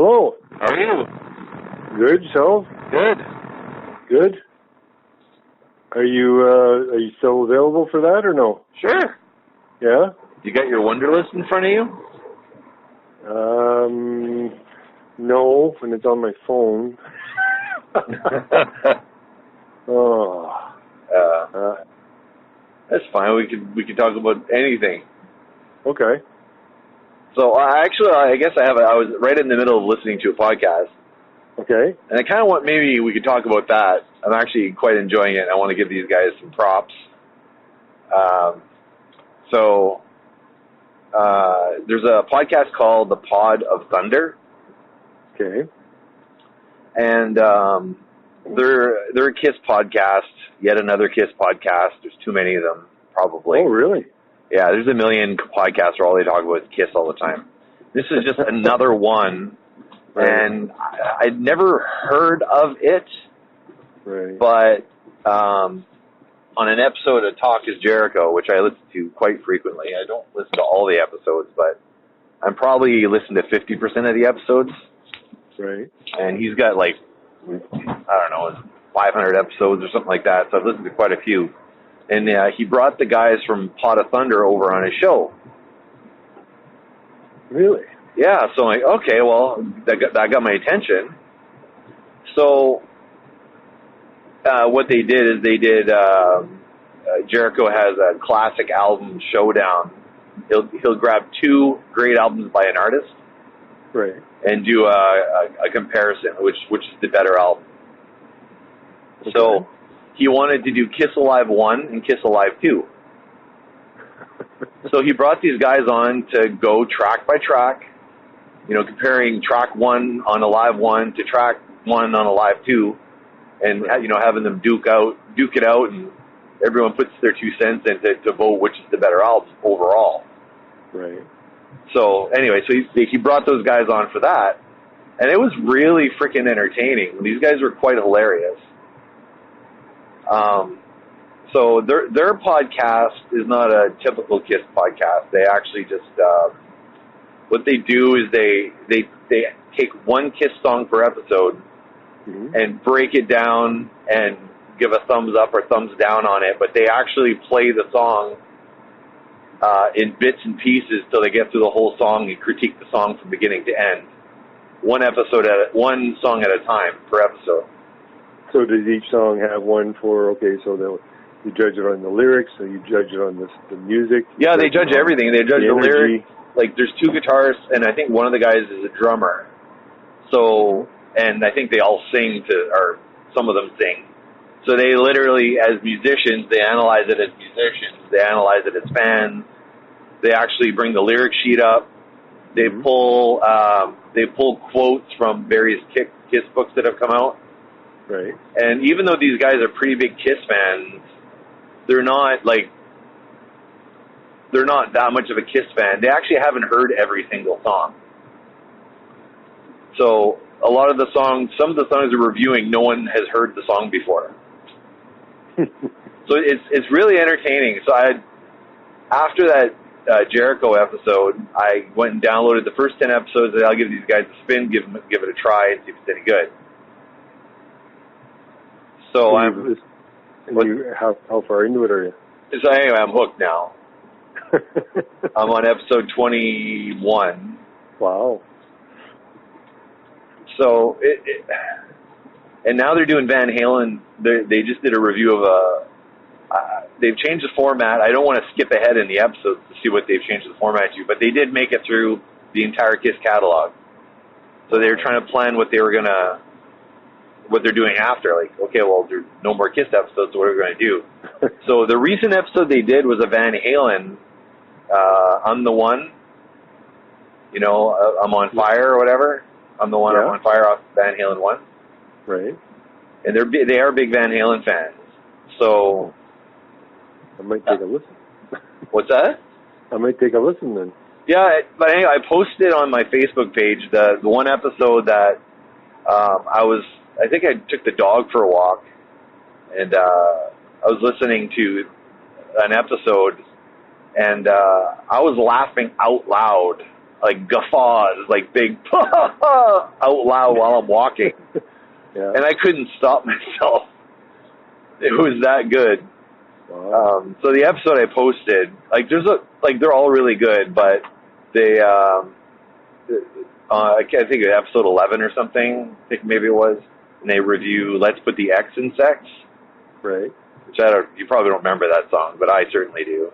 Hello. How are you? Good, yourself? Good. Good. Are you still available for that or no? Sure. Yeah? You got your Wunderlist in front of you? No, when it's on my phone. That's fine. We could talk about anything. Okay. So I guess I was right in the middle of listening to a podcast. Okay. And I kind of want, maybe we could talk about that. I'm actually quite enjoying it. I want to give these guys some props. There's a podcast called The Pod of Thunder. Okay. And they're a Kiss podcast, yet another Kiss podcast. There's too many of them, probably. Oh, really? Yeah, there's a million podcasts where all they talk about is Kiss all the time. This is just another one. Right. And I'd never heard of it, right. But on an episode of Talk is Jericho, which I listen to quite frequently, I don't listen to all the episodes, but I'm probably listening to 50% of the episodes. Right. And he's got 500 episodes or something like that, so I've listened to quite a few. And he brought the guys from Pod of Thunder over on his show. Really? Yeah, so I'm like, okay, well, that got my attention. So what they did is Jericho has a classic album showdown. He'll grab two great albums by an artist, right, and do a comparison, which is the better album. Okay. So he wanted to do Kiss Alive 1 and Kiss Alive 2. So he brought these guys on to go track by track, comparing track 1 on Alive 1 to track 1 on Alive 2, and, having them duke it out, and everyone puts their 2 cents in to vote which is the better album overall. Right. So anyway, he brought those guys on for that, and it was really freaking entertaining. These guys were quite hilarious. So their podcast is not a typical Kiss podcast. They actually just what they do is they take one Kiss song per episode, mm-hmm. and break it down and give a thumbs up or thumbs down on it. But they actually play the song in bits and pieces till they get through the whole song and critique the song from beginning to end. One song at a time per episode. So does each song have one so you judge it on the lyrics, or you judge it on the music? Yeah, they judge everything. They judge the lyrics. There's 2 guitarists, and I think one of the guys is a drummer. So, and I think they all sing or some of them sing. So they literally, as musicians, they analyze it as musicians. They analyze it as fans. They actually bring the lyric sheet up. They pull quotes from various Kiss books that have come out. Right. And even though these guys are pretty big Kiss fans, they're not that much of a Kiss fan. They actually haven't heard every single song. So a lot of some of the songs they're reviewing, no one has heard the song before. So it's really entertaining. So after that Jericho episode, I went and downloaded the first 10 episodes, and I'll give these guys a spin, give it a try, and see if it's any good. So how far into it are you? So anyway, I'm hooked now. I'm on episode 21. Wow. So and now they're doing Van Halen. They just did a review of they've changed the format. I don't want to skip ahead in the episodes to see what they've changed the format to, but they did make it through the entire Kiss catalog. So they were trying to plan what they're doing after. Okay, well, there's no more Kiss episodes, so what are we going to do? So the recent episode they did was a Van Halen, I'm the One, I'm on fire or whatever. I'm the One, I'm on fire off Van Halen 1. Right. And they are big Van Halen fans. So I might take a listen. What's that? I might take a listen then. Yeah, but anyway, I posted on my Facebook page the one episode that I think I took the dog for a walk, and I was listening to an episode, and I was laughing out loud like guffaws, like big out loud while I'm walking. Yeah. And I couldn't stop myself. It was that good. Wow. So the episode I posted, like they're all really good, but they, I think episode 11 or something, I think maybe it was, and they review Let's Put the X in Sex. Right. Which you probably don't remember that song, but I certainly do.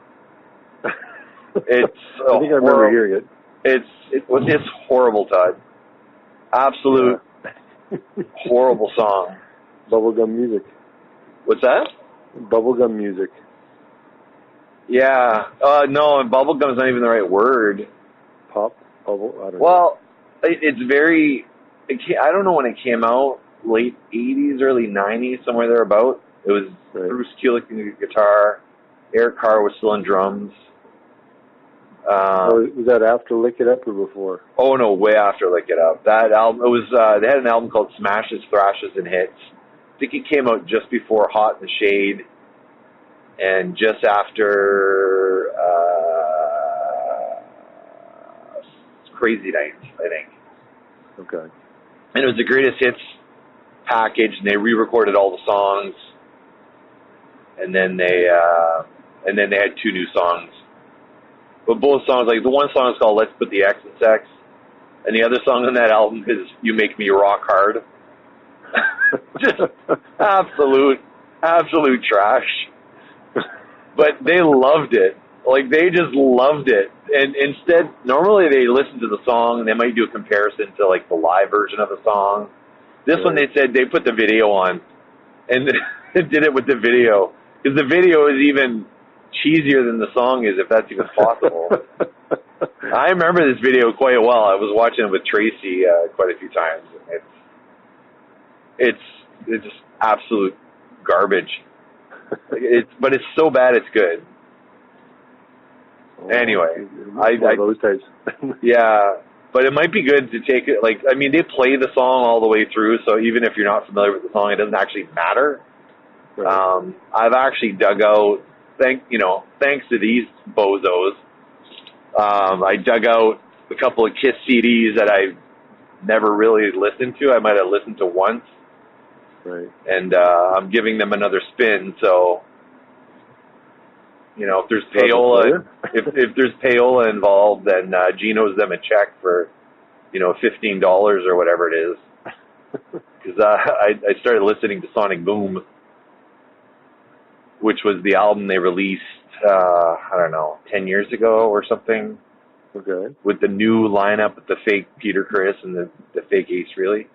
It's I think I remember hearing it. It's horrible, Todd. Absolute horrible song. Bubblegum music. What's that? Bubblegum music. Yeah. No, bubblegum is not even the right word. Pop? Bubble? I don't know. Well, it's very... I don't know when it came out. Late 80s, early 90s, somewhere thereabout. It was Bruce Kulick on the guitar. Eric Carr was still on drums. Was that after Lick It Up or before? Oh no, way after Lick It Up. That album, it was. They had an album called Smashes, Thrashes, and Hits. I think it came out just before Hot in the Shade, and just after Crazy Nights, I think. Okay. And it was the greatest hits package, and they re-recorded all the songs, and then they had 2 new songs. But both songs, like the one song is called Let's Put the X in Sex, and the other song on that album is You Make Me Rock Hard. Just absolute trash. But they loved it. Like, they just loved it. And instead, normally they listen to the song and they might do a comparison to like the live version of the song. This one they said they put the video on and did it with the video. Because the video is even cheesier than the song is, if that's even possible. I remember this video quite well. I was watching it with Tracy quite a few times. It's just absolute garbage. But it's so bad it's good. Anyway, those types. Yeah, but it might be good to take it. Like, I mean, they play the song all the way through, so even if you're not familiar with the song, it doesn't actually matter. Right. I've actually dug out. Thanks to these bozos, I dug out a couple of Kiss CDs that I never really listened to. I might have listened to once. Right. And I'm giving them another spin. So, if there's payola, if there's payola involved, then Gino's them a check for, $15 or whatever it is. Because I started listening to Sonic Boom, which was the album they released, 10 years ago or something. Okay. With the new lineup, with the fake Peter Criss and the fake Ace Frehley.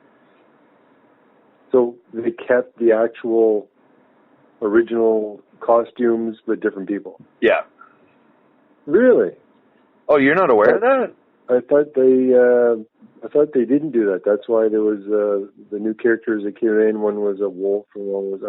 So they kept the actual original costumes but different people? Yeah. Really? Oh, you're not aware of that? I thought they didn't do that. That's why there was the new characters that came in. One was a wolf and one was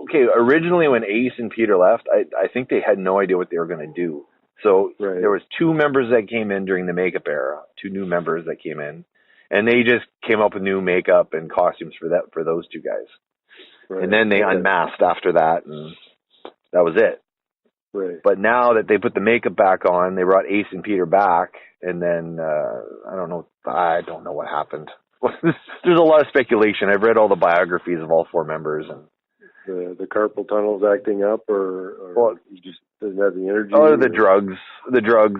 okay. Originally, when Ace and Peter left, I think they had no idea what they were going to do. So there was 2 members that came in during the makeup era, 2 new members that came in, and they just came up with new makeup and costumes for those 2 guys. Right. And then they unmasked after that, and that was it. Right. But now that they put the makeup back on, they brought Ace and Peter back, and then I don't know what happened. There's a lot of speculation. I've read all the biographies of all 4 members, and the carpal tunnel's acting up, or he just doesn't have the energy. Oh, the drugs,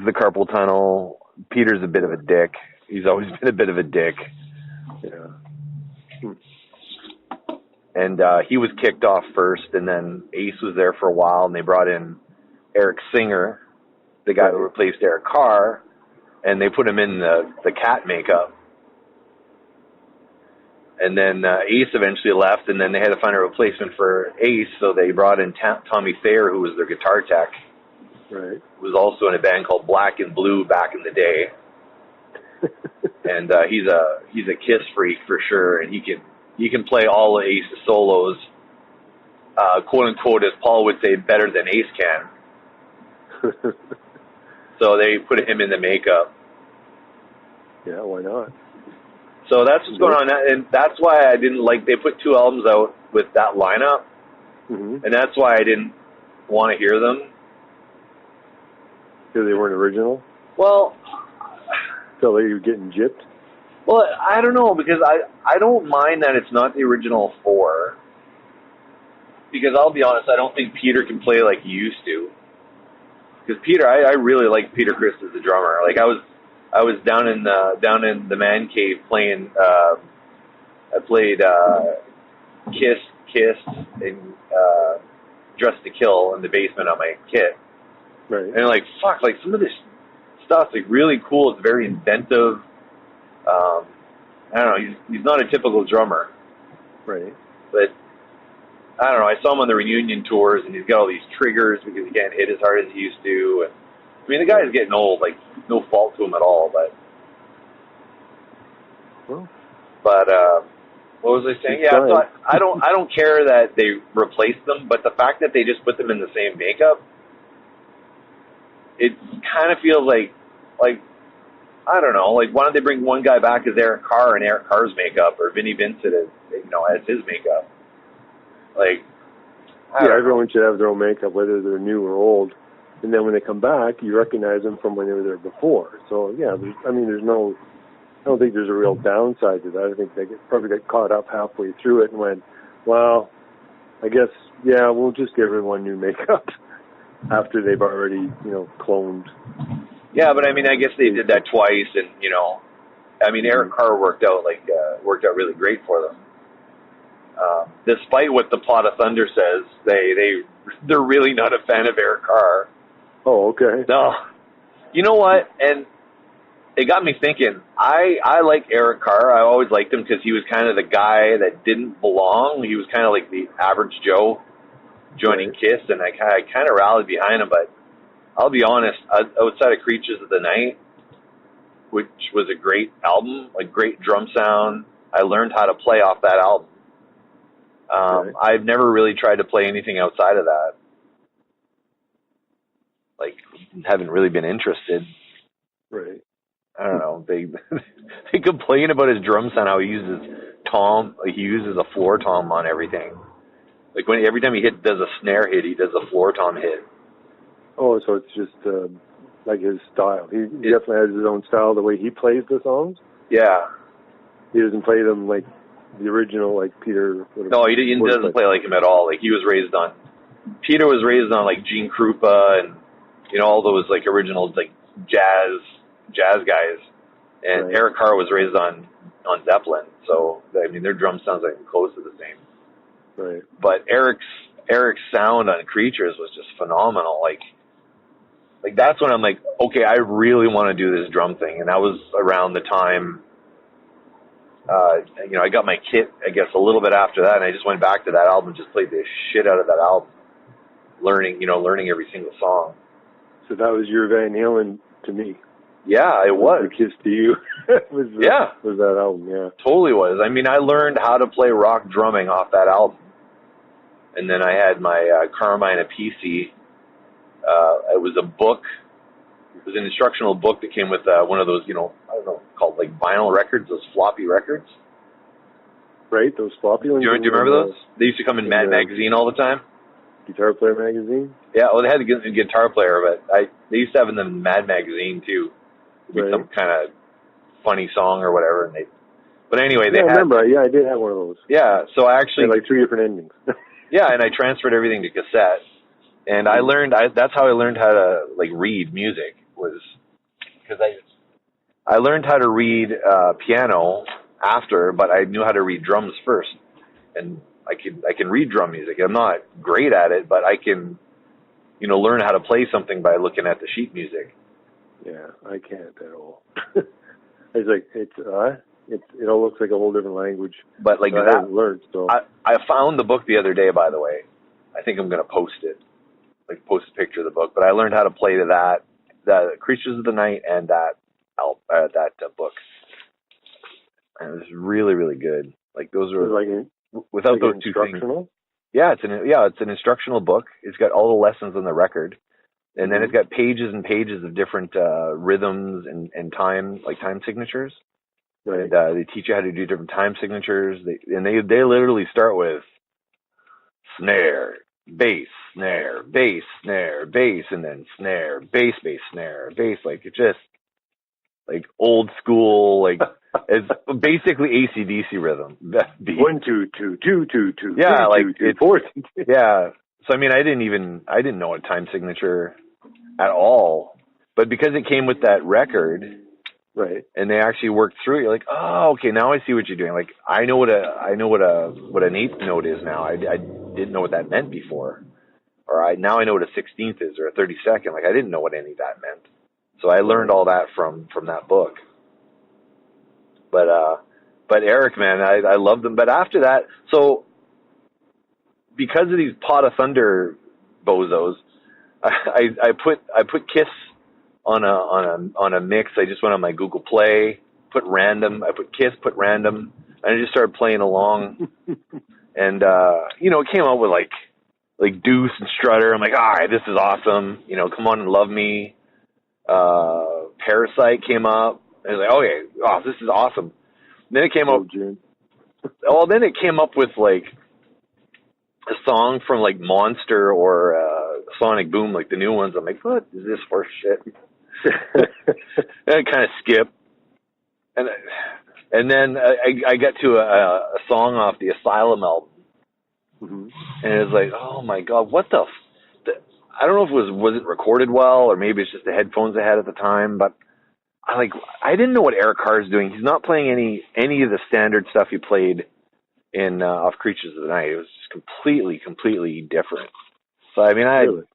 the carpal tunnel. Peter's a bit of a dick. He's always been a bit of a dick. Yeah. And he was kicked off first, and then Ace was there for a while, and they brought in Eric Singer, the guy who replaced Eric Carr, and they put him in the cat makeup. And then Ace eventually left, and then they had to find a replacement for Ace, so they brought in Tommy Thayer, who was their guitar tech. Right. Who was also in a band called Black and Blue back in the day. And he's a Kiss freak for sure, and he can play all of Ace's solos, quote unquote, as Paul would say, better than Ace can. So they put him in the makeup. Yeah, why not? So that's what's going on, and that's why I didn't like. They put 2 albums out with that lineup, and that's why I didn't want to hear them. Because they weren't original? Well, felt like you were getting gypped? Well, I don't know, because I don't mind that it's not the original 4. Because I'll be honest, I don't think Peter can play like he used to. Because Peter, I really like Peter Criss as the drummer. Like I was down in the man cave playing. I played Kiss, and Dress to Kill in the basement on my kit. Right. And like fuck, like some of this stuff's like really cool. It's very inventive. I don't know. He's not a typical drummer. Right. But I don't know. I saw him on the reunion tours, and he's got all these triggers because he can't hit as hard as he used to. And I mean, the guy's getting old. Like, no fault to him at all. But what was I saying? Yeah, so I don't care that they replaced them, but the fact that they just put them in the same makeup, it kind of feels like I don't know. Like, why don't they bring one guy back as Eric Carr and Eric Carr's makeup, or Vinnie Vincent as his makeup? Like, everyone should have their own makeup, whether they're new or old. And then when they come back, you recognize them from when they were there before. So, yeah, I don't think there's a real downside to that. I think they probably got caught up halfway through it and went, well, I guess, yeah, we'll just give everyone new makeup after they've already, cloned. Yeah, but I mean, I guess they did that twice, and, I mean, Eric Carr worked out really great for them. Despite what the Pot of Thunder says, they're really not a fan of Eric Carr. Oh, okay. No. You know what? And it got me thinking. I like Eric Carr. I always liked him because he was kind of the guy that didn't belong. He was kind of like the average Joe joining Kiss, and I kind of rallied behind him. But I'll be honest, outside of Creatures of the Night, which was a great album, like great drum sound, I learned how to play off that album. I've never really tried to play anything outside of that. Like, haven't really been interested. Right. I don't know. They complain about his drum sound, how he uses tom. Like, he uses a floor tom on everything. Like, every time he does a snare hit, he does a floor tom hit. Oh, so it's just like his style. He definitely has his own style, the way he plays the songs. Yeah. He doesn't play them like the original, like Peter. No, he doesn't play like him at all. Like, Peter was raised on like Gene Krupa and all those like original like jazz guys, and right. Eric Carr was raised on Zeppelin. So I mean, their drum sounds like close to the same. Right. But Eric's sound on Creatures was just phenomenal. Like that's when I'm like, okay, I really want to do this drum thing, and that was around the time. I got my kit, I guess, a little bit after that, and I just went back to that album and just played the shit out of that album, learning every single song. So that was your Van Halen to me. Yeah, it was. The Kiss to you. was that album, yeah. Totally was. I mean, I learned how to play rock drumming off that album. And then I had my Carmine PC. It was a book. It was an instructional book that came with one of those, I don't know, called like vinyl records, those floppy records. Right, those floppy ones. Do you remember those? They used to come in Mad Magazine all the time. Guitar Player magazine? Yeah, well, they had a Guitar Player, but they used to have them in Mad Magazine too. With some kind of funny song or whatever. But anyway, I remember. Yeah, I did have one of those. Yeah, so I actually... They had like 3 different endings. Yeah, and I transferred everything to cassette. And that's how I learned how to like read music, was because I learned how to read piano after, but I knew how to read drums first. And I can read drum music. I'm not great at it, but I can, learn how to play something by looking at the sheet music. Yeah, I can't at all. It's like it all looks like a whole different language. But like I haven't learned. So I found the book the other day. By the way, I think I'm gonna post it. Like post a picture of the book. But I learned how to play to the Creatures of the Night and that book. And it was really, really good. Like those are without those two things. Yeah, it's an instructional book. It's got all the lessons on the record. And then it's got pages and pages of different rhythms and time signatures. Right. And they teach you how to do different time signatures. They literally start with snare, bass, snare, bass, snare, bass, and then snare, bass, bass, snare, bass. Like, it just, like, old school, like, it's basically AC/DC rhythm. Beat. 1, 2, 2, 2, 2, 2. Yeah, 3, like 2, 2, 4. Yeah. So I mean, I didn't know a time signature at all, but because it came with that record, right? And they actually worked through it, you're like, oh, okay, now I see what you're doing. Like, I know what an eighth note is now. I didn't know what that meant before, or now I know what a 16th is or a 32nd. Like, I didn't know what any of that meant. So I learned all that from that book. But Eric, man, I loved them. But after that, so because of these Pot of Thunder bozos, I put Kiss on a mix. I just went on my Google Play, put random. I put Kiss, put random, and I just started playing along. And it came out with like Deuce and Strutter. I'm like, all right, this is awesome. Come On and Love Me. Parasite came up. I was like, okay, this is awesome. And then it came up. Then it came up with like a song from like Monster or Sonic Boom, like the new ones. I'm like, what is this horse shit? And I kind of skip. And then I got to a song off the Asylum album. Mm-hmm. And it was like, oh my God, what the I don't know if it was it recorded well, or maybe it's just the headphones I had at the time, but I didn't know what Eric Carr is doing. He's not playing any of the standard stuff he played in Off Creatures of the Night. It was just completely different. So I mean, I'm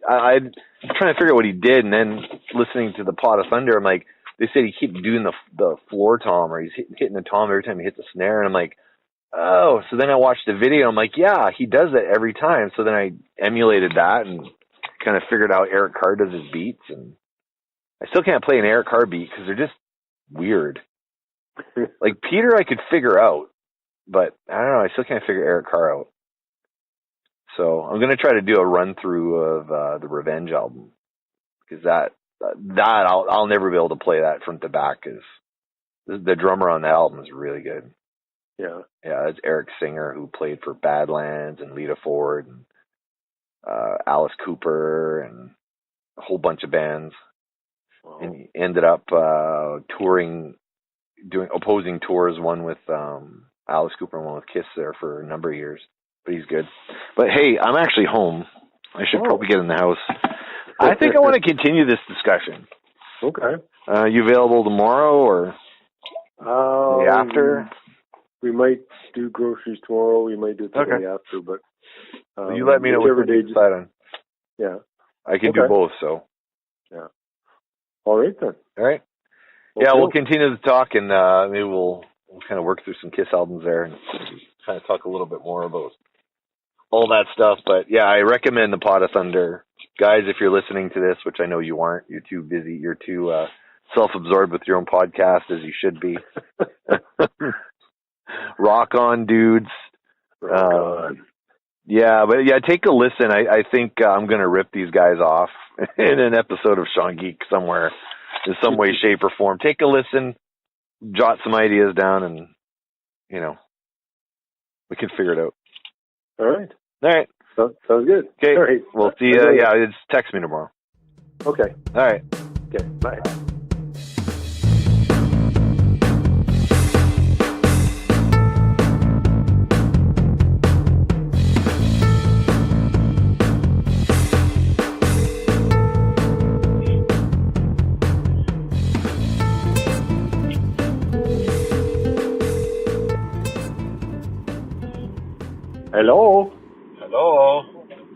trying to figure out what he did, and then listening to the Pot of Thunder, I'm like, they said he keeps doing the floor tom, or he's hitting the tom every time he hits a snare, and I'm like, oh. So then I watched the video, and I'm like, yeah, he does that every time. So then I emulated that and kind of figured out Eric Carr does his beats, and I still can't play an Eric Carr beat because they're just weird. Like Peter, I could figure out, but I don't know. I still can't figure Eric Carr out. So I'm gonna try to do a run through of the Revenge album, because that I'll never be able to play that front to back, because the drummer on the album is really good. Yeah, it's Eric Singer, who played for Badlands and Lita Ford and Alice Cooper and a whole bunch of bands. Wow. And he ended up touring, doing opposing tours, one with Alice Cooper and one with Kiss there for a number of years. But he's good. But hey, I'm actually home. I should probably get in the house. I think I want to continue this discussion. Okay. You available tomorrow or the day after? We might do groceries tomorrow. We might do it the day after. But you let me know whichever day you decide on. Yeah. I can do both, so. Yeah. All right, then. All right. Okay. Yeah, we'll continue to talk, and maybe we'll kind of work through some Kiss albums there and kind of talk a little bit more about all that stuff. But yeah, I recommend the Pot of Thunder. Guys, if you're listening to this, which I know you aren't, you're too busy, you're too self-absorbed with your own podcast, as you should be. Rock on, dudes. Rock on. Yeah, but yeah, take a listen. I think I'm going to rip these guys off in an episode of Sean Geek somewhere, in some way, shape, or form. Take a listen, jot some ideas down, and, we can figure it out. All right. Sounds good. Okay. All right. We'll see you. Yeah, just text me tomorrow. Okay. All right. Okay. Bye.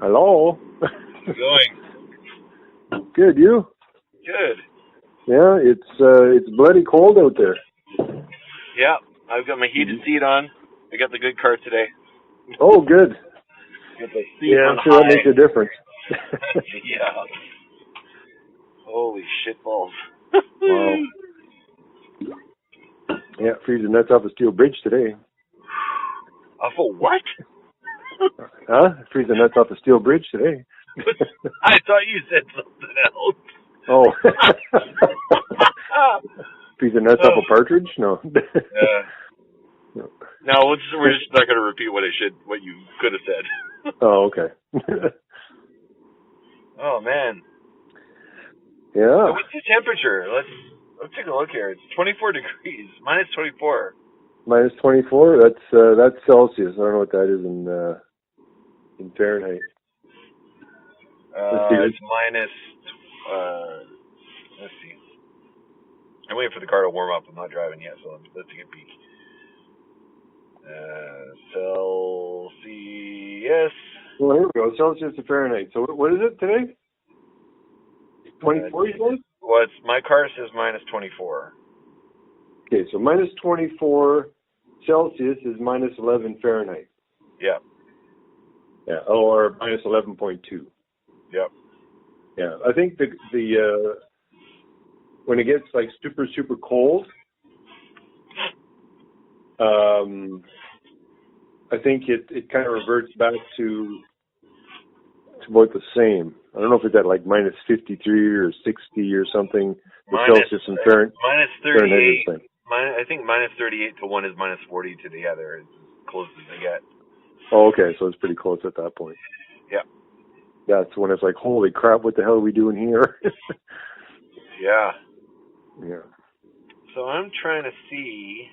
Hello. How's it going? Good, you? Good. Yeah, it's bloody cold out there. Yeah, I've got my heated seat on. I got the good car today. Oh, good. Yeah, I'm sure that makes a difference. Yeah. Holy shitballs. Wow. Yeah, freezing nuts off a steel bridge today. Off a what? Huh? Freezing nuts off a steel bridge today. I thought you said something else. Oh. Freezing nuts off a partridge? No. No, we're just not going to repeat what you could have said. Oh, okay. Oh, man. Yeah. So what's the temperature? Let's take a look here. It's 24 degrees, minus 24. Minus 24. That's Celsius. I don't know what that is in Fahrenheit. It's minus. Let's see. I'm waiting for the car to warm up. I'm not driving yet, so let's take a peek. Celsius. Well, here we go. Celsius to Fahrenheit. So what is it today? 24, you said? Well, my car says minus 24. Okay, so minus 24 Celsius is minus 11 Fahrenheit. Yeah. Yeah, or minus 11.2. Yep. Yeah, I think the when it gets like super, super cold, I think it kind of reverts back to about the same. I don't know if it's at like minus 53 or 60 or something. The Celsius and Fahrenheit. Minus 38. I think minus 38 to one is minus 40 to the other. It's as close as they get. Oh, okay. So it's pretty close at that point. Yeah. That's when it's like, holy crap, what the hell are we doing here? Yeah. Yeah. So I'm trying to see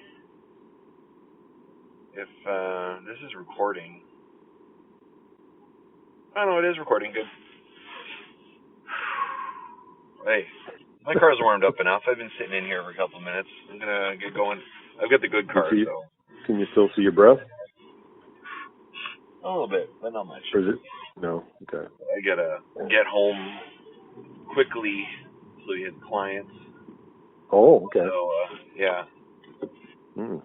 if this is recording. Oh, no, it is recording. Good. Hey, my car's warmed up enough. I've been sitting in here for a couple of minutes. I'm going to get going. I've got the good car, so. Can you still see your breath? A little bit, but not much. Or is it? No. Okay. I got to get home quickly so we had clients. Oh, okay. So, yeah. Mm.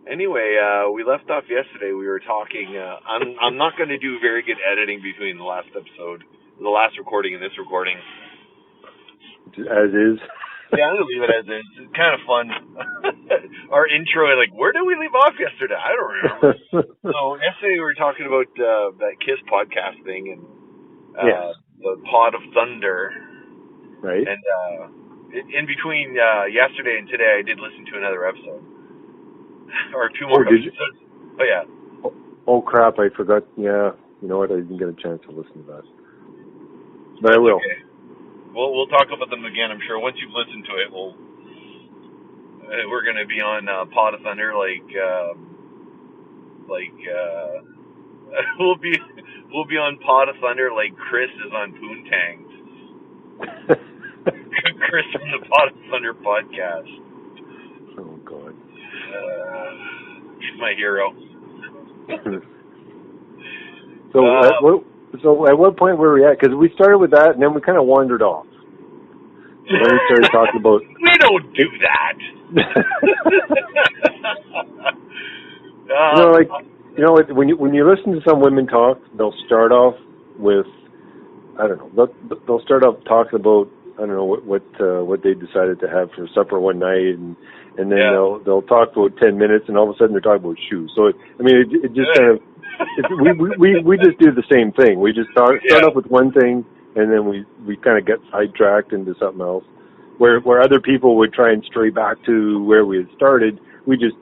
Anyway, we left off yesterday. We were talking. I'm not going to do very good editing between the last episode, the last recording, and this recording. As is. Yeah, I'm going to leave it as is. It's kind of fun. Our intro, like, where did we leave off yesterday? I don't remember. So yesterday we were talking about that Kiss podcast thing and yes. The Pod of Thunder. Right. And in between yesterday and today, I did listen to another episode. Or two more episodes. Oh, yeah. Oh, crap, I forgot. Yeah, you know what? I didn't get a chance to listen to that. But I will. Okay. We'll talk about them again, I'm sure. Once you've listened to it, we're going to be on Pod of Thunder, we'll be on Pod of Thunder like Chris is on Poontangs. Chris from the Pod of Thunder podcast. Oh, God. He's my hero. So at what point were we at? Because we started with that, and then we kind of wandered off. And then we started talking about... We don't do that. When you listen to some women talk, they'll start off with, I don't know, they'll start off talking about, I don't know, what they decided to have for supper one night, and then they'll talk for 10 minutes, and all of a sudden they're talking about shoes. So, it just kind of... we just do the same thing. We just start off with one thing, and then we kind of get sidetracked into something else. Where other people would try and stray back to where we had started, we just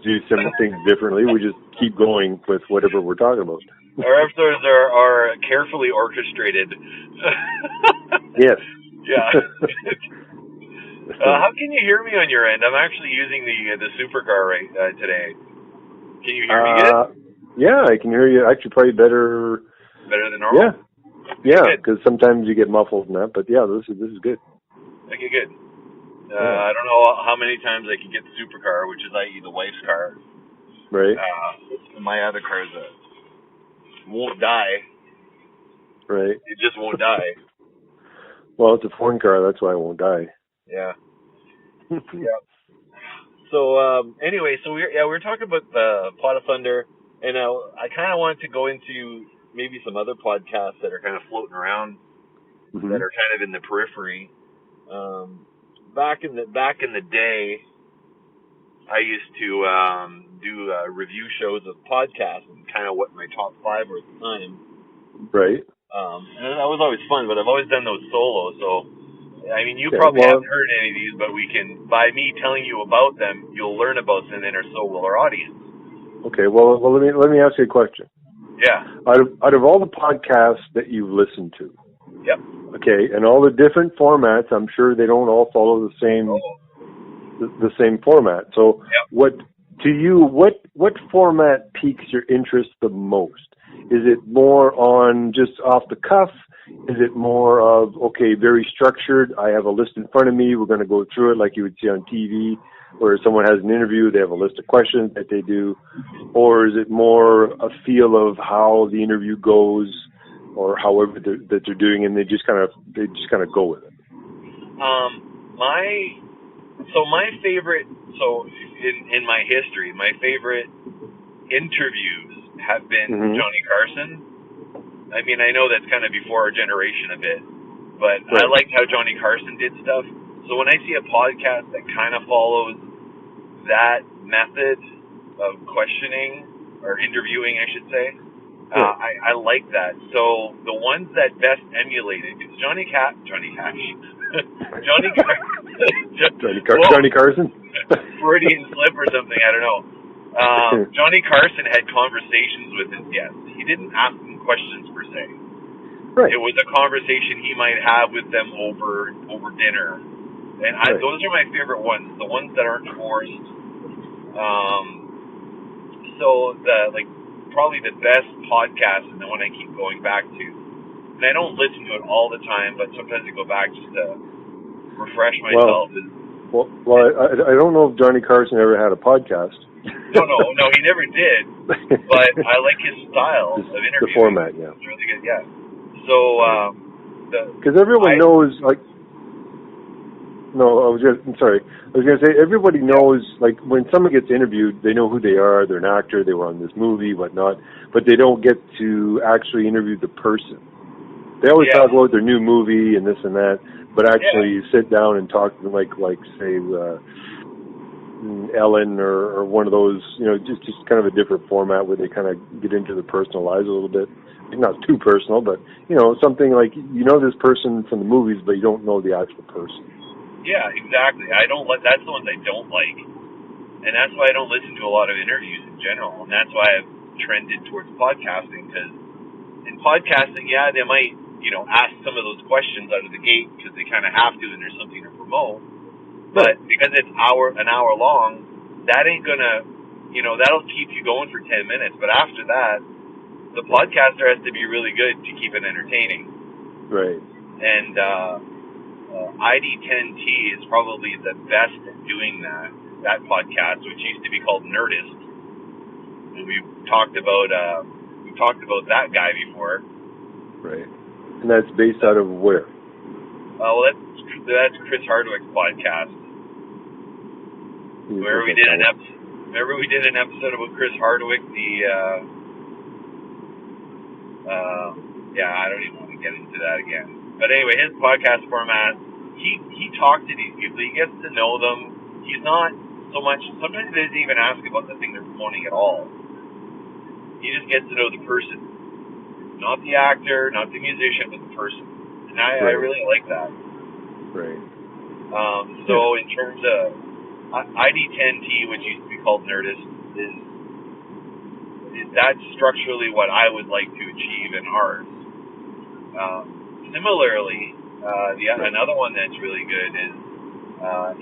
do some things differently. We just keep going with whatever we're talking about. Our episodes are carefully orchestrated. Yes. Yeah. How can you hear me on your end? I'm actually using the supercar right today. Can you hear me good? Yeah, I can hear you actually probably better. Better than normal? Yeah, because sometimes you get muffled and that, but yeah, this is good. Okay, good. I don't know how many times I can get the supercar, which is i.e. the wife's car. Right. My other cars won't die. Right. It just won't die. Well, it's a foreign car, that's why it won't die. Yeah. Yeah. So anyway, so we're talking about the Pod of Thunder, and I kind of wanted to go into maybe some other podcasts that are kind of floating around, that are kind of in the periphery. Back in the day, I used to do review shows of podcasts and kind of what my top 5 were at the time. Right. And that was always fun, but I've always done those solos, so. I mean, you probably haven't heard any of these, but by me telling you about them, you'll learn about them, and so will our audience. Okay, well, let me ask you a question. Yeah. Out of all the podcasts that you've listened to, yep. Okay, and all the different formats, I'm sure they don't all follow the same format. So, yep. what format piques your interest the most? Is it more on just off the cuff? Is it more of, okay, very structured, I have a list in front of me, we're going to go through it like you would see on TV, where someone has an interview, they have a list of questions that they do? Or is it more a feel of how the interview goes, or however that they're doing, and they just kind of go with it? In my history, my favorite interviews have been Johnny Carson. I mean, I know that's kind of before our generation a bit, but right. I liked how Johnny Carson did stuff. So when I see a podcast that kind of follows that method of questioning, or interviewing, I should say, I like that. So the ones that best emulated, because Johnny Carson, Freudian slip or something, I don't know. Johnny Carson had conversations with his guests. He didn't ask them questions per se. Right. It was a conversation he might have with them over dinner, and those are my favorite ones. The ones that aren't forced. Probably the best podcast, and the one I keep going back to. And I don't listen to it all the time, but sometimes I go back just to refresh myself. I don't know if Johnny Carson ever had a podcast. No, he never did. But I like his style of interviewing. The format, yeah. It's really good, yeah. So, because everyone knows, like, no, I was going to say, everybody knows, like, when someone gets interviewed, they know who they are, they're an actor, they were on this movie, whatnot, but they don't get to actually interview the person. They always talk about their new movie and this and that, but actually sit down and talk to them, like say, Ellen or one of those, just kind of a different format where they kind of get into the personal lives a little bit. Not too personal, but, something like, this person from the movies, but you don't know the actual person. Yeah, exactly. That's the ones I don't like. And that's why I don't listen to a lot of interviews in general. And that's why I've trended towards podcasting, because in podcasting, they might, ask some of those questions out of the gate because they kind of have to and there's something to promote. But because it's an hour long, that ain't gonna, that'll keep you going for 10 minutes. But after that, the podcaster has to be really good to keep it entertaining. Right. And ID10T is probably the best at doing that podcast, which used to be called Nerdist. And we've talked about that guy before. Right. And that's based out of where? That's Chris Hardwick's podcast. Whenever we did an episode about Chris Hardwick, I don't even want to get into that again. But anyway, his podcast format, he talks to these people, he gets to know them. He's not so much, sometimes he doesn't even ask about the thing they're promoting at all. He just gets to know the person. Not the actor, not the musician, but the person. And I really like that. Right. So in terms of ID10T, which used to be called Nerdist, that's structurally what I would like to achieve in ours. Similarly, another one that's really good is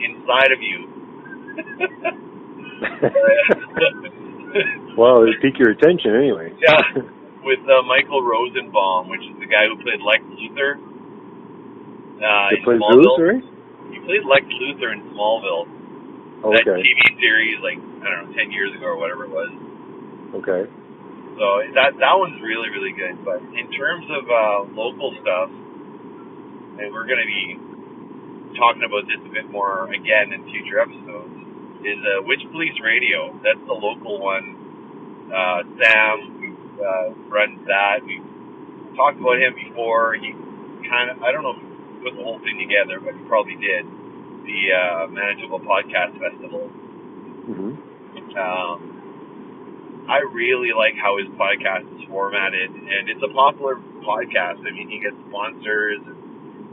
Inside of You. Well, it piqued your attention anyway. Yeah, with Michael Rosenbaum, which is the guy who played Lex Luthor. He played Luthor? He played Lex Luthor in Smallville. Okay. That TV series, 10 years ago or whatever it was. Okay. So that one's really, really good. But in terms of local stuff, and we're going to be talking about this a bit more again in future episodes, is Witchpolice Radio. That's the local one. Sam, who runs that, we've talked about him before. He kind of, I don't know if he put the whole thing together, but he probably did. The Manitoba Podcast Festival. Mm-hmm. I really like how his podcast is formatted, and it's a popular podcast. I mean, he gets sponsors, and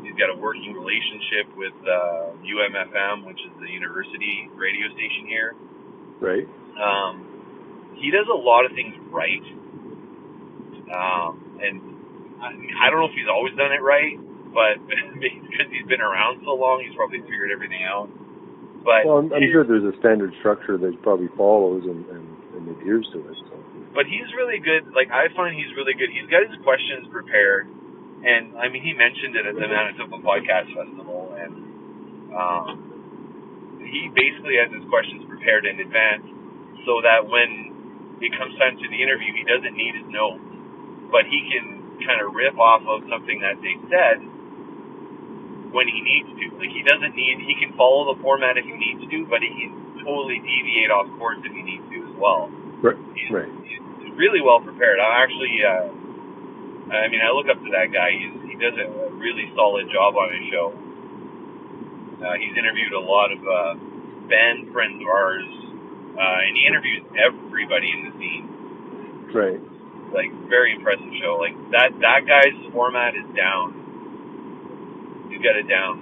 he's got a working relationship with UMFM, which is the university radio station here. Right. He does a lot of things right, And I don't know if he's always done it right, but because he's been around so long, he's probably figured everything out. But well, I'm sure there's a standard structure that he probably follows and adheres to it. So. But he's really good. Like, I find he's really good. He's got his questions prepared. And, I mean, he mentioned it at the Manitoba Podcast Festival. And he basically has his questions prepared in advance so that when it comes time to the interview, he doesn't need his notes. But he can kind of riff off of something that they said when he needs to. Like, he can follow the format if he needs to, but he can totally deviate off course if he needs to as well. Right. He's really well prepared. I'm actually, I look up to that guy. He does a really solid job on his show. He's interviewed a lot of band friends of ours, and he interviews everybody in the scene. Right. Like, very impressive show. Like, that guy's format is down. He's got it down.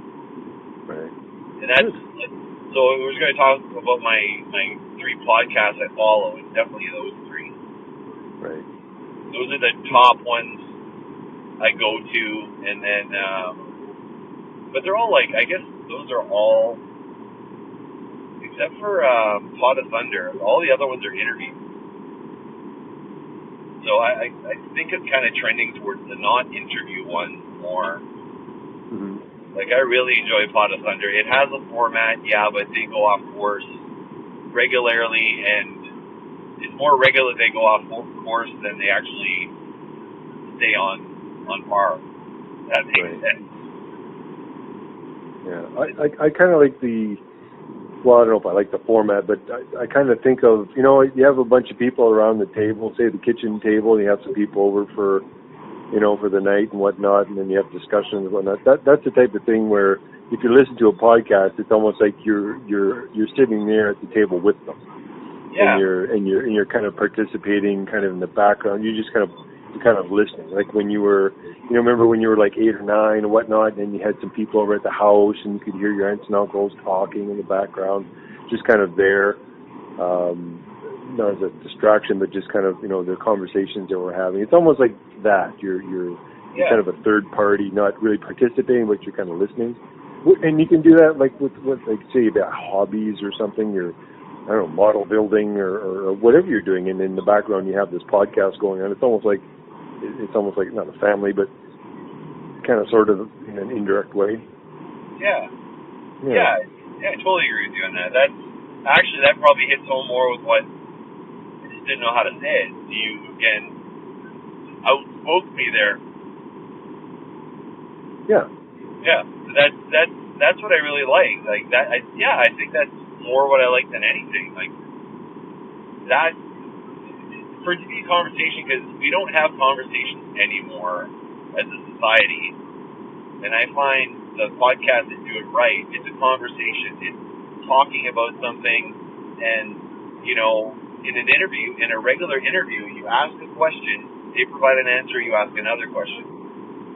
Right. And that's, so we're just going to talk about my 3 podcasts I follow. It's definitely those 3. Right. Those are the top ones I go to, and then, but they're all like, I guess those are all, except for Pod of Thunder, all the other ones are interviews. So I think it's kind of trending towards the non-interview ones more. Mm-hmm. Like, I really enjoy Pod of Thunder. It has a format, yeah, but they go off course regularly, and it's more regular they go off course than they actually stay on par. That makes sense. Yeah, I kind of like well, I don't know if I like the format, but I kind of think of, you have a bunch of people around the table, say the kitchen table, and you have some people over for the night and whatnot, and then you have discussions and whatnot. That's the type of thing where if you listen to a podcast, it's almost like you're sitting there at the table with them. Yeah. And you're kind of participating kind of in the background. You're kind of listening. Like when you were, remember when you were like 8 or 9 and whatnot, and you had some people over at the house and you could hear your aunts and uncles talking in the background, just kind of there, not as a distraction, but just kind of, the conversations that we're having. It's almost like that. You're kind of a third party, not really participating, but you're kind of listening. And you can do that like with like, say about hobbies or something, I don't know, model building or whatever you're doing, and in the background you have this podcast going on. It's almost like not a family, but kind of sort of in an indirect way. Yeah, I totally agree with you on that. That probably hits home more with what I just didn't know how to say it. You again outspoke me there. Yeah. That's what I really like. Like that. I think that's more what I like than anything. Like that, for it to be a conversation, because we don't have conversations anymore as a society. And I find the podcasts that do it right, it's a conversation. It's talking about something, and in an interview, in a regular interview, you ask a question, they provide an answer, you ask another question.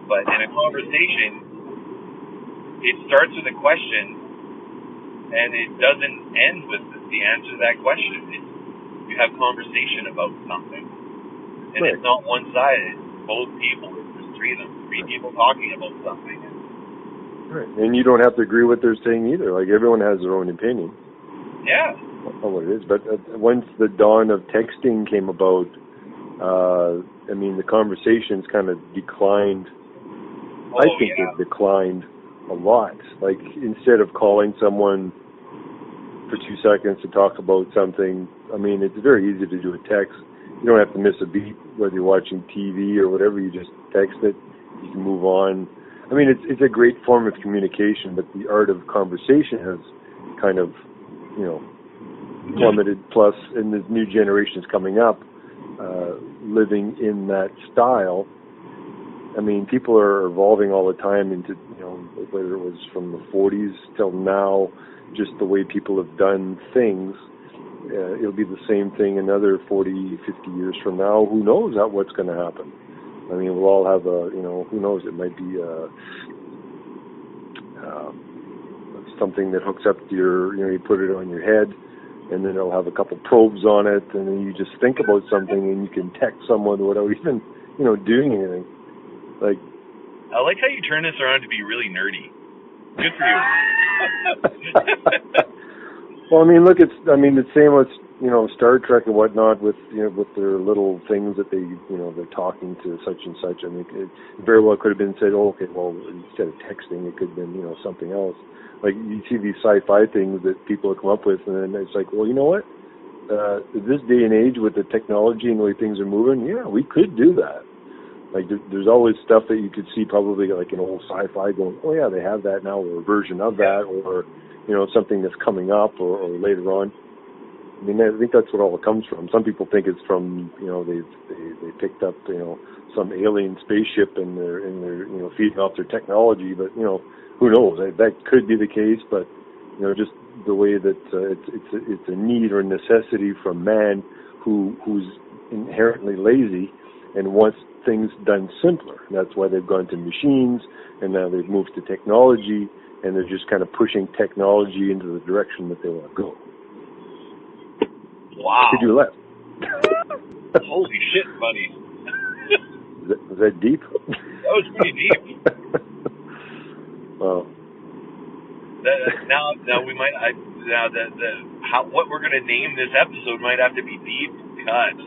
But in a conversation, it starts with a question, and it doesn't end with the answer to that question. You have conversation about something. And It's not one-sided. It's both people. There's 3 people talking about something. Right. And you don't have to agree with what they're saying either. Like, everyone has their own opinion. Yeah. On what it is. But once the dawn of texting came about, the conversations kind of declined. I think it declined a lot. Like, instead of calling someone for 2 seconds to talk about something, it's very easy to do a text. You don't have to miss a beat, whether you're watching TV or whatever. You just text it. You can move on. It's a great form of communication, but the art of conversation has kind of, plummeted. Plus, in the new generations coming up, living in that style, people are evolving all the time into, whether it was from the 40s till now, just the way people have done things. It'll be the same thing another 40, 50 years from now. Who knows what's going to happen? We'll all have who knows, it might be something that hooks up to you put it on your head, and then it'll have a couple probes on it, and then you just think about something, and you can text someone without even, doing anything. Like, I like how you turn this around to be really nerdy. Good for you. Well, I mean, look, it's the same with Star Trek and whatnot with with their little things that they're talking to such and such. I mean, it very well could have been said, oh, okay, well, instead of texting, it could have been something else. Like you see these sci-fi things that people have come up with, and then it's like, well, you know what? This day and age with the technology and the way things are moving, yeah, we could do that. Like there's always stuff that you could see probably like an old sci-fi going, oh yeah, they have that now, or a version of that, or something that's coming up or later on. I mean, I think that's what all it comes from. Some people think it's from they picked up some alien spaceship and they're feeding off their technology, but who knows? That could be the case, but just the way that it's a need or necessity from man who's inherently lazy and wants things done simpler. And that's why they've gone to machines, and now they've moved to technology, and they're just kind of pushing technology into the direction that they want to go. Wow. Could you left? Holy shit, buddy. Was that deep? That was pretty deep. Wow. Now we might. What we're going to name this episode might have to be Deep Cut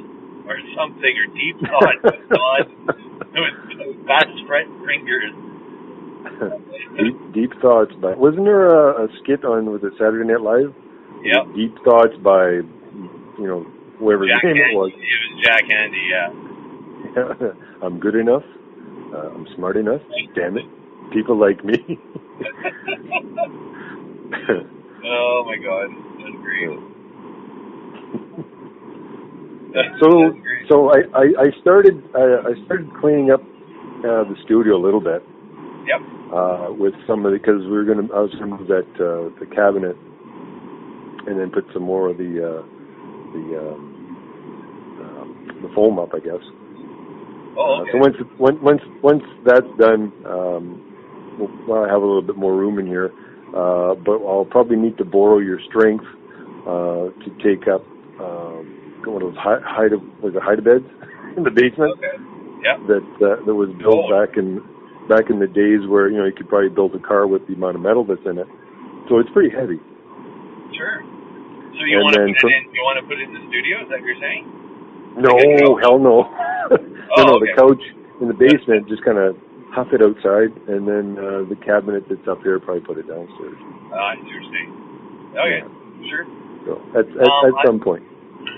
or something, or Deep Thoughts. Todd, fast fingers. Deep Thoughts by. Wasn't there a skit on with the Saturday Night Live? Yep. Deep Thoughts by whoever's Jack name Handy. it was. It was Jack Handy. Yeah. I'm good enough. I'm smart enough. Damn it. People like me. Oh my God, that's great. So I started cleaning up the studio a little bit. Yep. With some of because I was gonna move that the cabinet and then put some more of the foam up, I guess. Oh, okay. So once that's done, I have a little bit more room in here, but I'll probably need to borrow your strength to take up one of those hide beds in the basement. Okay. Yep. That was built back in the days where you could probably build a car with the amount of metal that's in it. So it's pretty heavy. Sure. So you want to put it in the studio? Is that what you're saying? No, hell no. No, okay. The couch in the basement, just kind of huff it outside, and then the cabinet that's up there, probably put it downstairs. I see what you're saying. Okay, sure. So at some point.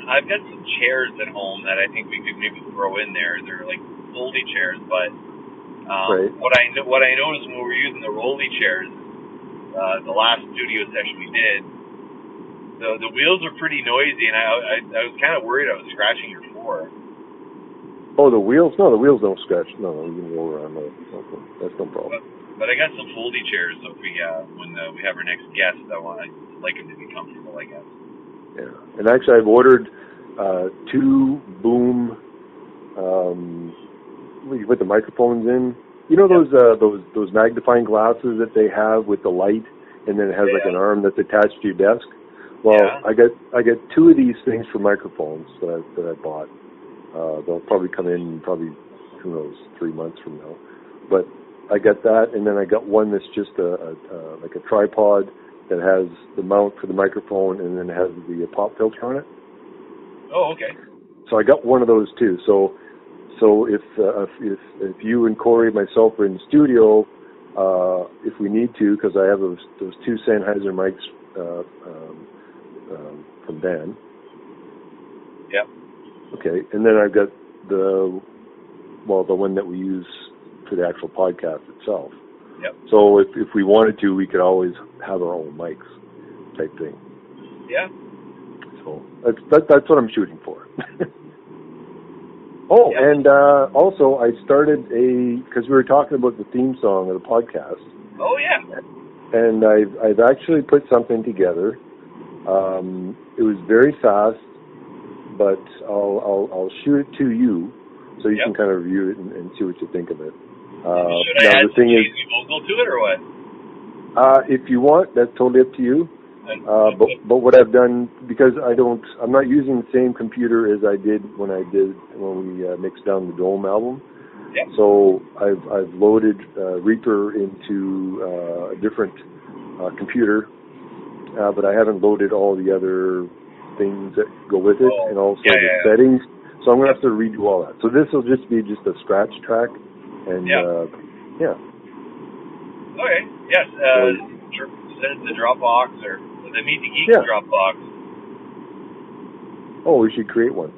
I've got some chairs at home that I think we could maybe throw in there. They're like foldy chairs, but right. What I noticed when we were using the rolly chairs, the last studio session we did, the wheels are pretty noisy, and I was kind of worried I was scratching your floor. Oh, the wheels? No, the wheels don't scratch. No, we can roll around. No, that's no problem. But I got some foldy chairs, so if when we have our next guest, I'd like them to be comfortable, I guess. Yeah, and actually I've ordered 2 boom. You put the microphones in. You know those magnifying glasses that they have with the light, and then it has like an arm that's attached to your desk. Well, I got 2 of these things for microphones that I bought. They'll probably come in who knows, 3 months from now. But I got that, and then I got one that's just like a tripod that has the mount for the microphone, and then it has the pop filter on it. Oh, okay. So I got one of those too. So if you and Corey, myself, are in the studio, if we need to, because I have those 2 Sennheiser mics from Dan. Yep. Okay, and then I've got the one that we use for the actual podcast itself. Yep. So if we wanted to, we could always have our own mics, type thing. Yeah. So that's what I'm shooting for. Oh, yeah. And also I started because we were talking about the theme song of the podcast. Oh yeah. And I've actually put something together. It was very fast, but I'll shoot it to you, so you can kind of review it and see what you think of it. Should I add some cheesy vocal to it or what? If you want, that's totally up to you. But what I've done, because I'm not using the same computer as I did when we mixed down the Dome album. Yep. So I've loaded Reaper into a different computer, but I haven't loaded all the other things that go with it, and also the settings. So I'm going to have to redo all that. So this will just be a scratch track, and Okay. Yes. Send it to Dropbox or the Meet the Geeks Dropbox. Oh, we should create one.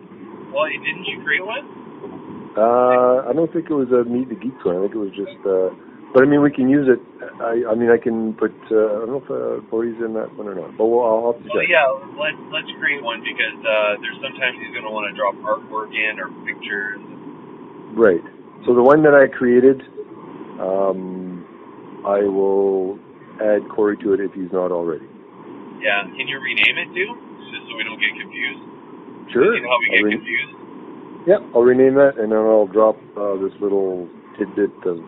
Well, didn't you create one? I don't think it was a Meet the Geeks one. I think it was just. But I mean, we can use it. I mean, I can put. I don't know if Corey's in that one or not. But I'll have to check. Well, yeah, let's create one because there's sometimes he's going to want to drop artwork in or pictures. Right. So the one that I created, I will add Corey to it if he's not already. Yeah. Can you rename it too, just so we don't get confused? Sure. You know how we get confused? Yeah, I'll rename that, and then I'll drop this little tidbit of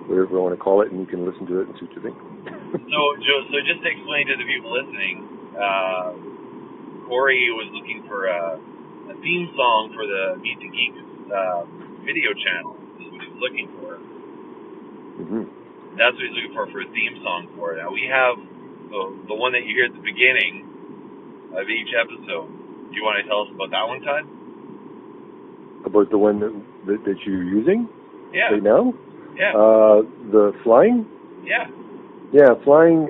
whatever I want to call it, and you can listen to it and see what you think. So just to explain to the people listening, Corey was looking for a theme song for the Meet the Geeks video channel. Is what he's looking for. Mm-hmm. That's what he's looking for a theme song for. Now we have the one that you hear at the beginning of each episode. Do you want to tell us about that one, Todd? About the one that you're using right now? Yeah. The flying? Yeah. Yeah, flying.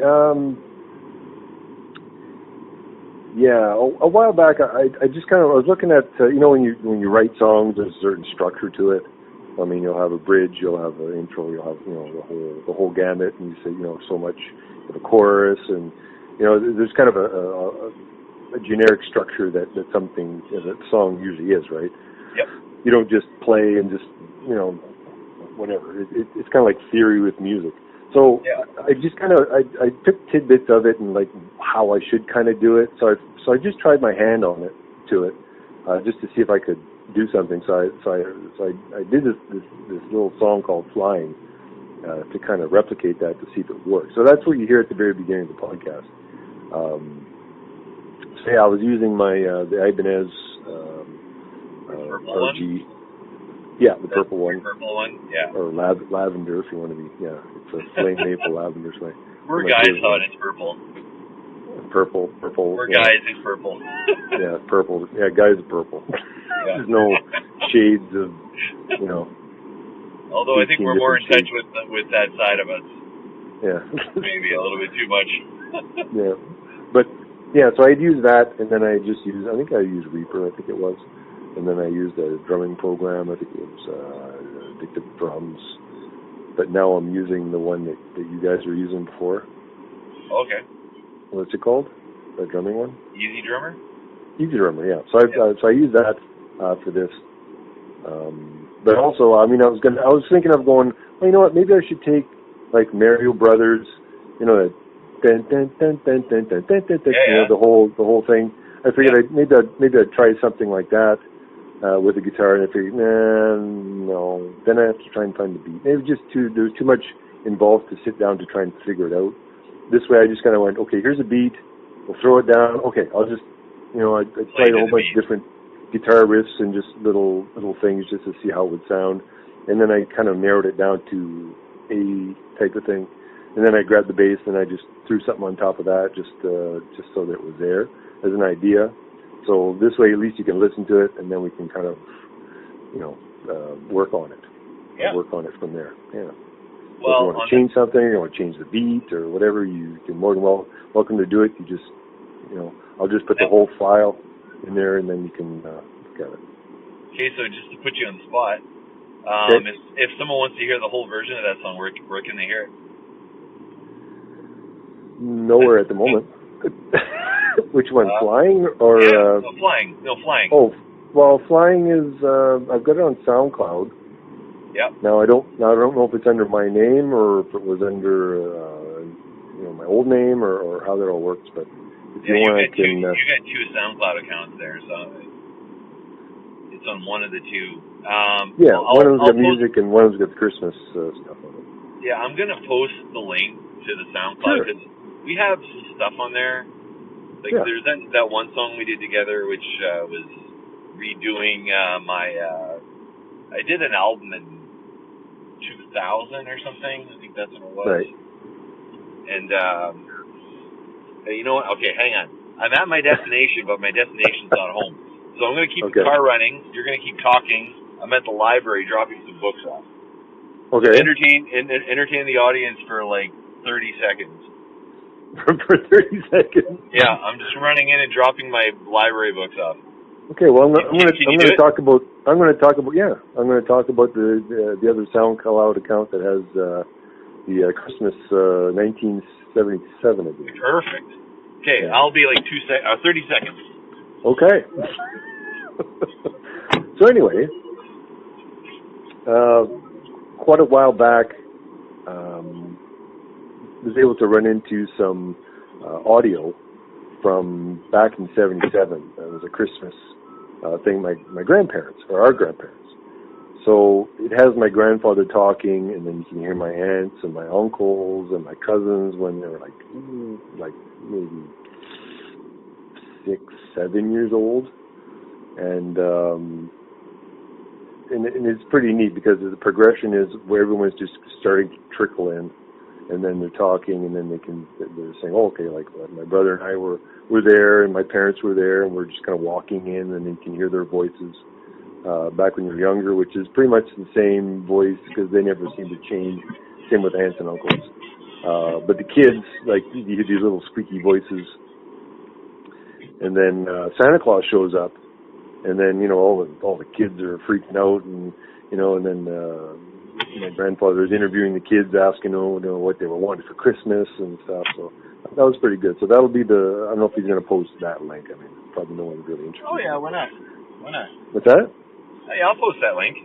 A while back, I just I was looking at when you write songs, there's a certain structure to it. I mean, you'll have a bridge, you'll have an intro, you'll have the whole gamut, and you say so much of a chorus, and there's kind of a generic structure that something that song usually is, right? Yep. You don't just play and just whatever. It's kind of like theory with music. So I just I took tidbits of it and like how I should kind of do it. So I just tried my hand on it just to see if I could do something. So I did this little song called Flying to kind of replicate that to see if it works. So that's what you hear at the very beginning of the podcast. I was using my the Ibanez RG. Yeah, the purple one. Purple one, yeah. Or lavender, if you want to be. Yeah, it's a flame maple lavender. We're guys on it's purple. Purple. We're guys in purple. Yeah, purple. Yeah, guys are purple. Yeah. There's no shades of, Although I think we're more in touch with that side of us. Yeah. Maybe a little bit too much. Yeah, but so I'd use that, and then I think I used Reaper. I think it was. And then I used a drumming program. I think it was Addictive Drums. But now I'm using the one that you guys were using before. Okay. What's it called? The drumming one? Easy Drummer? Easy Drummer, yeah. So I use that for this. But also, I was thinking of going, well, you know what? Maybe I should take like Mario Brothers, that the whole thing. I figured maybe I'd try something like that. With a guitar, and I figured, no. Then I have to try and find the beat. Maybe there's too much involved to sit down to try and figure it out. This way, I just kind of went, okay, here's a beat. We'll throw it down. Okay, I'll just, I tried a whole bunch of different guitar riffs and just little things just to see how it would sound. And then I kind of narrowed it down to a type of thing. And then I grabbed the bass and I just threw something on top of that, just so that it was there as an idea. So this way, at least you can listen to it, and then we can kind of, work on it. Yeah. Work on it from there. Yeah. Well, if you want to change something, you want to change the beat or whatever, you can more than welcome to do it. You just, I'll just put the whole file in there, and then you can look at it. Okay, so just to put you on the spot, if someone wants to hear the whole version of that song, where can they hear it? Nowhere at the moment. Which one, Flying or? Flying. No, Flying. Oh, well, Flying is. I've got it on SoundCloud. Yeah. Now I don't know if it's under my name or if it was under my old name or how that all works. But if you want, I can. You got two SoundCloud accounts there, so it's on one of the two. One of them's got music and one of them's got Christmas stuff on it. Yeah, I'm gonna post the link to the SoundCloud because we have some stuff on there. Like there's that one song we did together, which was redoing I did an album in 2000 or something. I think that's what it was. Right. And you know what? Okay, hang on. I'm at my destination, but my destination's not home. So I'm going to keep the car running. You're going to keep talking. I'm at the library dropping some books off. Okay. Entertain the audience for like 30 seconds. For 30 seconds? Yeah, I'm just running in and dropping my library books off. Okay, well, I'm going to talk about the other SoundCloud account that has the Christmas 1977 again. Perfect. Okay, yeah. I'll be like 30 seconds. Okay. So anyway, quite a while back, was able to run into some audio from back in '77. It was a Christmas thing. My grandparents, or our grandparents. So it has my grandfather talking, and then you can hear my aunts and my uncles and my cousins when they were like maybe 6, 7 years old, and it's pretty neat because the progression is where everyone's just starting to trickle in, and then they're talking, and then they're saying, oh, okay, like my brother and I were there, and my parents were there, and we're just kind of walking in, and you can hear their voices back when you're younger, which is pretty much the same voice because they never seem to change. Same with aunts and uncles. But the kids, like, you hear these little squeaky voices. And then Santa Claus shows up, and then, you know, all the kids are freaking out, and, you know, and then my grandfather is interviewing the kids, asking, you know, what they were wanting for Christmas and stuff. So that was pretty good. So that'll be I don't know if he's going to post that link. I mean, probably no one's really interested. Oh, yeah, why not? Why not? What's that? Hey, I'll post that link.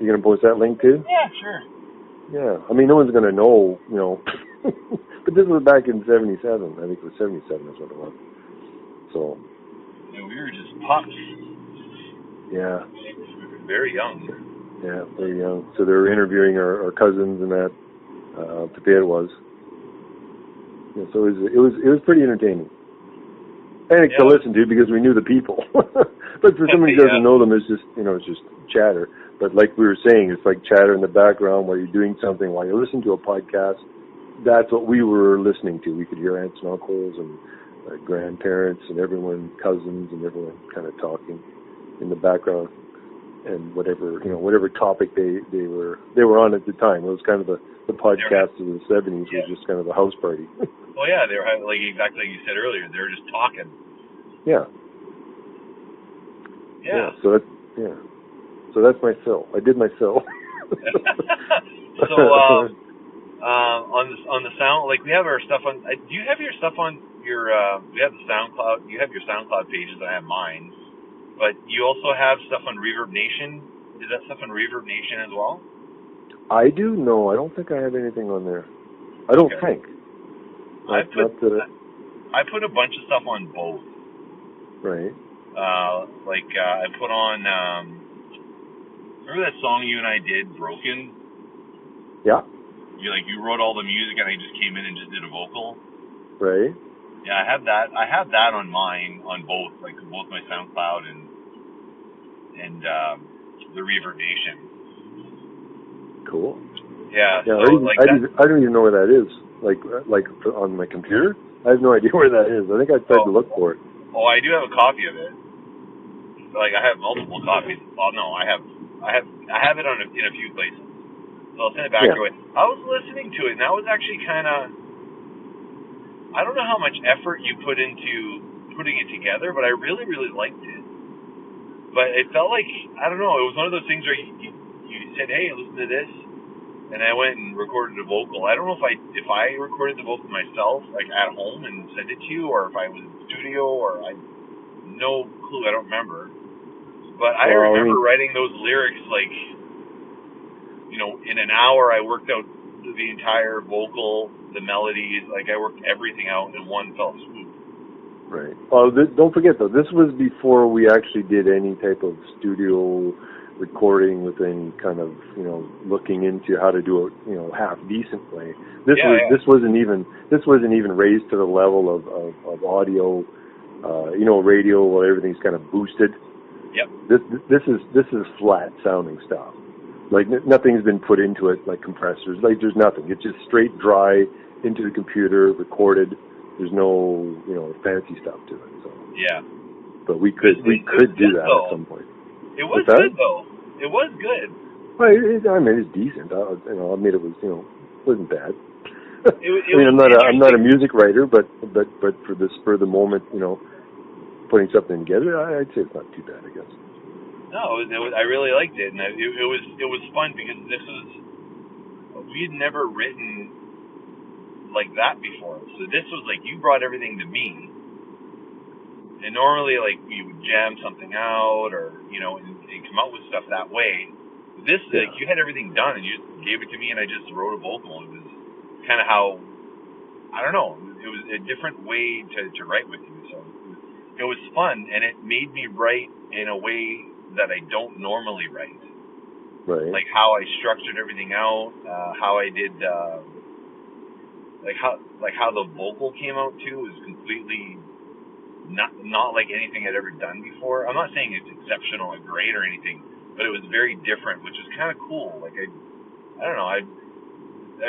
You're going to post that link too? Yeah, sure. Yeah. I mean, no one's going to know, you know. But this was back in '77. I think it was '77 is what it was. So. Yeah, we were just pups. Yeah. Very young. Yeah, very young. So they were interviewing our cousins and that. But there it was. Yeah, so it was pretty entertaining. And to listen to because we knew the people. But for somebody who doesn't know them, it's just, you know, it's just chatter. But like we were saying, it's like chatter in the background while you're doing something, while you're listening to a podcast. That's what we were listening to. We could hear aunts and uncles and grandparents and everyone, cousins and everyone kind of talking in the background, and whatever topic they were on at the time. It was kind of the podcast of the '70s. Was just kind of a house party. Well, yeah, they were having, like exactly like you said earlier. They were just talking. Yeah. Yeah. So that's my fill. I did my fill. So on the sound, like we have our stuff on. Do you have your stuff on your? We have the SoundCloud. You have your SoundCloud pages. I have mine. But you also have stuff on Reverb Nation. Is that stuff on Reverb Nation as well? I do? No, I don't think I have anything on there. I don't think. I put a bunch of stuff on both. Right. I put on, remember that song you and I did, Broken? Yeah. You wrote all the music and I just came in and just did a vocal. Right. Yeah, I have that on mine, on both, like both my SoundCloud and the Reverb Nation. Cool. Yeah. Yeah. So, I don't even know where that is. Like on my computer, I have no idea where that is. I think I tried to look for it. Oh, I do have a copy of it. Like I have multiple copies. Well, no, I have it in a few places. So I'll send it back to it. I was listening to it, and that was actually kind of. I don't know how much effort you put into putting it together, but I really, really liked it. But it felt like, I don't know, it was one of those things where you said, hey, listen to this, and I went and recorded a vocal. I don't know if I recorded the vocal myself, like at home and sent it to you, or if I was in the studio, or no clue, I don't remember. But I remember writing those lyrics, like, you know, in an hour I worked out the entire vocal, the melodies, like I worked everything out in one fell swoop. Right. Oh, don't forget though, this was before we actually did any type of studio recording with any kind of, looking into how to do it, half decent way. This wasn't even raised to the level of audio, radio where everything's kind of boosted. Yep. This is flat sounding stuff. Like nothing's been put into it, like compressors. Like there's nothing. It's just straight dry into the computer, recorded. There's no fancy stuff to it. So. Yeah. But we could do that at some point. It was good though. It was good. Well, it's decent. I mean, it was wasn't bad. I'm not a music writer, but for the spur of the moment, putting something together, I'd say it's not too bad, I guess. No, I really liked it, and it was fun because we had never written like that before. So this was like you brought everything to me, and normally like we would jam something out or and come out with stuff that way. This like you had everything done and you just gave it to me and I just wrote a vocal. It was kind of how I don't know. It was a different way to write with you, so it was fun and it made me write in a way that I don't normally write. Right. Like how I structured everything out, how I did, how the vocal came out too is completely not like anything I'd ever done before. I'm not saying it's exceptional or great or anything, but it was very different, which is kind of cool. Like I don't know, I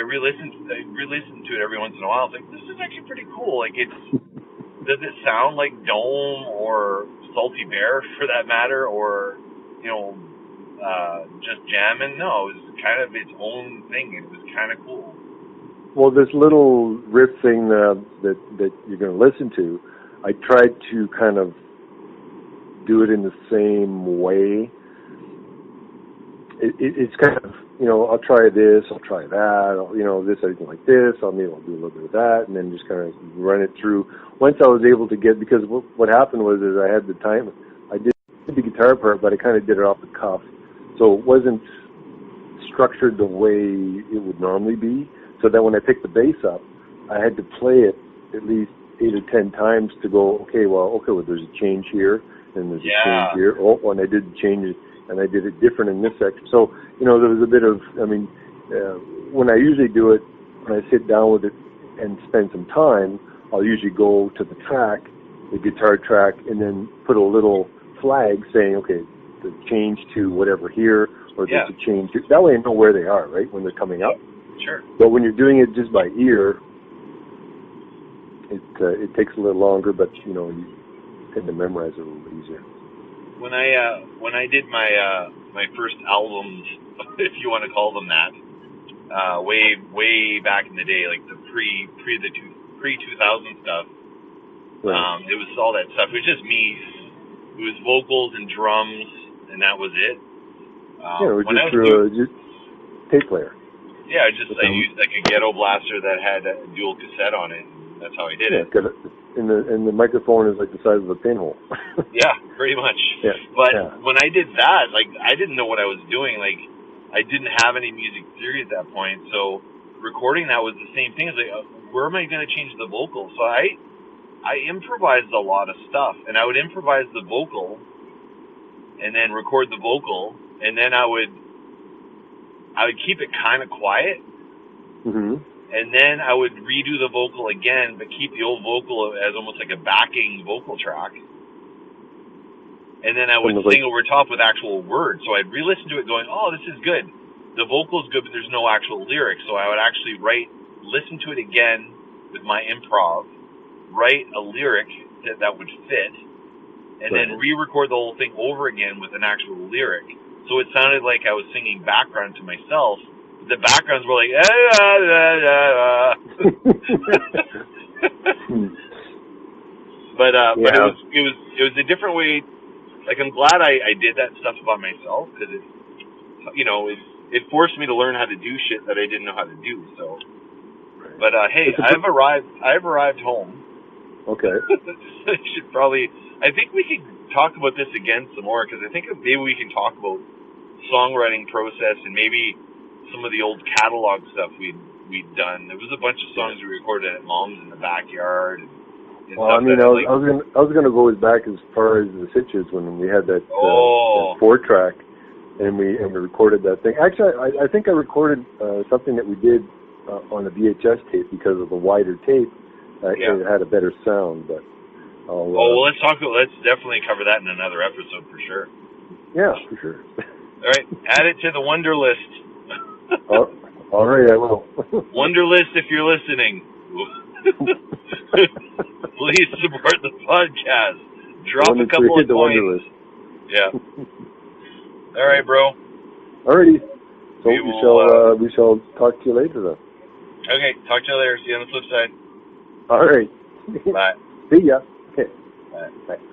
re-listened to it every once in a while. I was like, this is actually pretty cool. Like does it sound like Dome or Salty Bear for that matter, or just jamming? No, it was kind of its own thing, and it was kind of cool. Well, this little riff thing that you're going to listen to, I tried to kind of do it in the same way. It's kind of I'll try this, I'll try that, this I can like this, I'll do a little bit of that, and then just kind of run it through. Once I was able to get, because what happened was I had the time, I did the guitar part, but I kind of did it off the cuff, so it wasn't structured the way it would normally be. So that when I picked the bass up, I had to play it at least 8 or 10 times to go, okay, there's a change here, and there's a change here. Oh, and I did the changes, and I did it different in this section. So, there was a bit of, when I usually do it, when I sit down with it and spend some time, I'll usually go to the track, the guitar track, and then put a little flag saying, okay, the change to whatever here, or there's a change to, that way I know where they are, right, when they're coming up. Sure. But when you're doing it just by ear, it takes a little longer, but, you tend to memorize it a little bit easier. When I did my first albums, if you want to call them that, way back in the day, like the pre 2000 stuff, right. It was all that stuff. It was just me. It was vocals and drums, and that was it. It was just through a tape player. Yeah, I used like a ghetto blaster that had a dual cassette on it. That's how I did it. And the microphone is like the size of a pinhole. Yeah, pretty much. Yeah. But when I did that, like, I didn't know what I was doing. Like, I didn't have any music theory at that point. So recording that was the same thing. It's like, where am I going to change the vocal? So I improvised a lot of stuff, and I would improvise the vocal, and then record the vocal, and then I would keep it kind of quiet. Mm-hmm. And then I would redo the vocal again, but keep the old vocal as almost like a backing vocal track. And then I would sing over top with actual words. So I'd re-listen to it going, oh, this is good. The vocal's good, but there's no actual lyrics. So I would actually listen to it again with my improv, write a lyric that would fit, and then re-record the whole thing over again with an actual lyric. So it sounded like I was singing background to myself. The backgrounds were like, but it was a different way. Like, I'm glad I did that stuff by myself, because it forced me to learn how to do shit that I didn't know how to do. So, but hey, I've arrived home. Okay. I think we could talk about this again some more, because I think maybe we can talk about songwriting process and maybe some of the old catalog stuff we'd done. There was a bunch of songs we recorded at Mom's in the backyard. And well, I mean, I was going to go back as far as the Sitches when we had that 4-track, and we recorded that thing. Actually, I think I recorded something that we did on a VHS tape because of the wider tape. It had a better sound, but. Well, let's definitely cover that in another episode for sure. Yeah, for sure. All right, add it to the Wonder List. All right, I will. Wonder List, if you're listening, please support the podcast. Drop a couple of coins. Yeah. All right, bro. All righty. So we shall talk to you later then. Okay, talk to you later. See you on the flip side. All right. Bye. See ya. Okay. Bye. Bye.